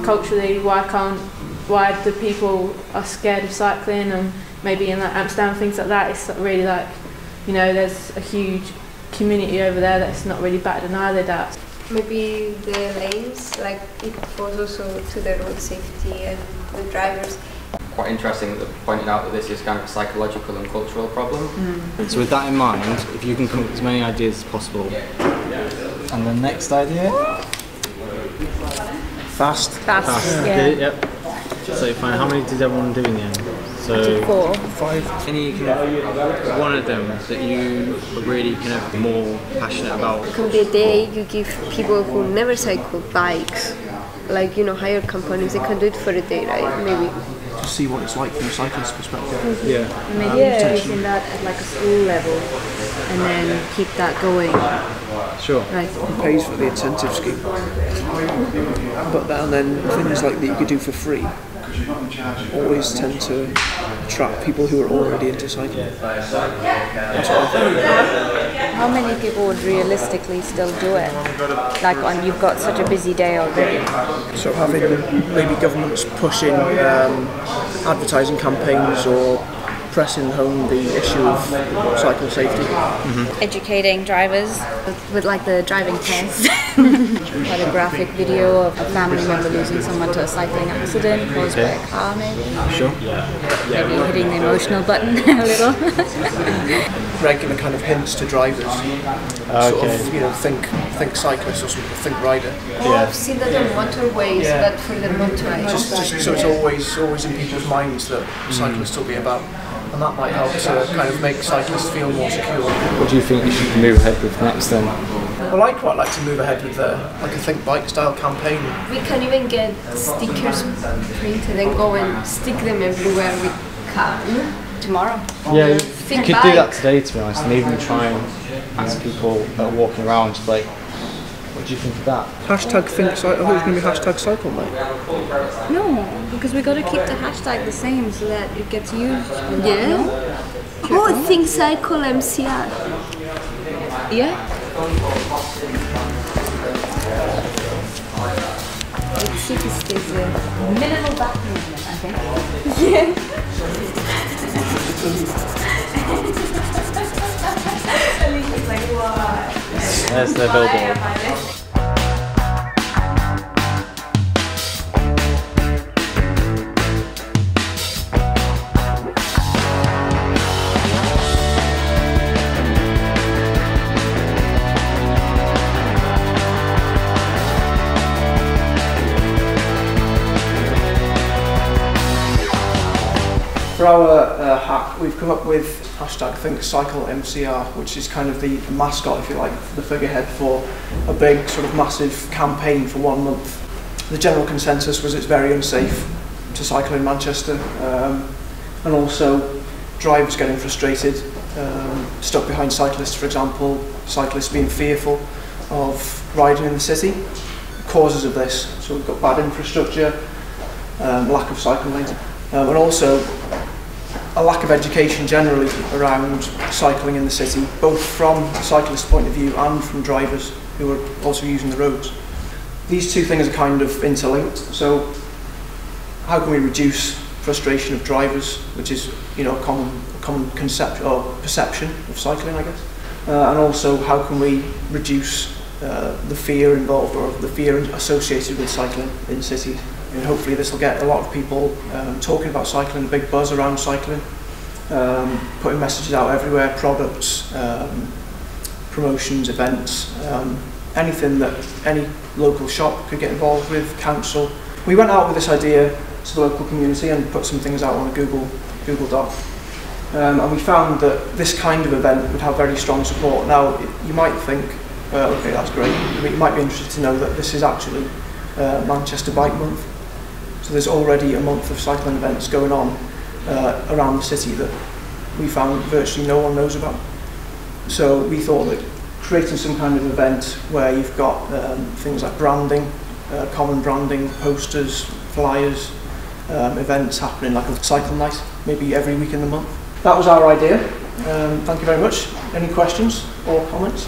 culturally, why do people are scared of cycling, and maybe in like Amsterdam, things like that, it's really like, you know, there's a huge community over there that's not really batted an eyelid at. Maybe the lanes, like it goes also to the road safety and the drivers. Quite interesting that they're pointing out that this is kind of a psychological and cultural problem. So with that in mind, if you can come up with as many ideas as possible. And the next idea? Fast. Yeah. Okay, yep. So fine, how many did everyone do in the end? So 4. 5. Any one of them that you are really kind of more passionate about? It could be a day you give people who never cycle bikes, like, you know, hire companies, they can do it for a day, right? Maybe. To see what it's like from a cyclist's perspective. Yeah. Maybe using that at like a school level and then keep that going. Sure. Right. It pays for the incentive scheme. But then things like that you could do for free always tend to attract people who are already into cycling. That's what I think. How many people would realistically still do it? Like when you've got such a busy day already. So having maybe governments pushing advertising campaigns or pressing home the issue of cycle safety. Educating drivers with like the driving test. Like a graphic video of a family member losing someone to a cycling accident caused by a car, maybe. Sure. Maybe hitting the emotional button a little. Regular kind of hints to drivers. Sort of, you know, think cyclist or something, think rider. I've seen that on motorways, but for the motorized. Just so it's always in people's minds that cyclists will be about. And that might help to kind of make cyclists feel more secure. What do you think you should move ahead with next then? Well, I'd quite like to move ahead with like a Think Bike style campaign. We can even get stickers printed and go and stick them everywhere we can. Tomorrow. Yeah, you Think could bike. do that today, to be honest, and even try and ask people that are walking around, just like, what do you think of that? Hashtag Think Cycle. I thought it was going to be hashtag Cycle, mate. No, because we got to keep the hashtag the same so that it gets used. Yeah. No? Oh, think cycle MCR. Yeah. Like city stays there. Minimal back movement, I think. Yeah. There's the billboard. For our hack, we've come up with hashtag Think Cycle MCR, which is kind of the mascot, if you like, the figurehead for a big sort of massive campaign for 1 month. The general consensus was it's very unsafe to cycle in Manchester, and also drivers getting frustrated, stuck behind cyclists, for example, cyclists being fearful of riding in the city. Causes of this, so we've got bad infrastructure, lack of cycle lanes, and also a lack of education generally around cycling in the city, both from a cyclist's point of view and from drivers who are also using the roads. These two things are kind of interlinked, so how can we reduce frustration of drivers, which is, you know, a common concept or perception of cycling, I guess, and also how can we reduce the fear involved or the fear associated with cycling in cities. And hopefully this will get a lot of people talking about cycling, a big buzz around cycling, putting messages out everywhere, products, promotions, events, anything that any local shop could get involved with, council. We went out with this idea to the local community and put some things out on a Google Doc. And we found that this kind of event would have very strong support. Now, you might think, okay, that's great, but you might be interested to know that this is actually Manchester Bike Month. So there's already a month of cycling events going on around the city that we found virtually no one knows about. So we thought that creating some kind of event where you've got things like branding, common branding, posters, flyers, events happening like a cycle night, maybe every week in the month. That was our idea. Thank you very much. Any questions or comments?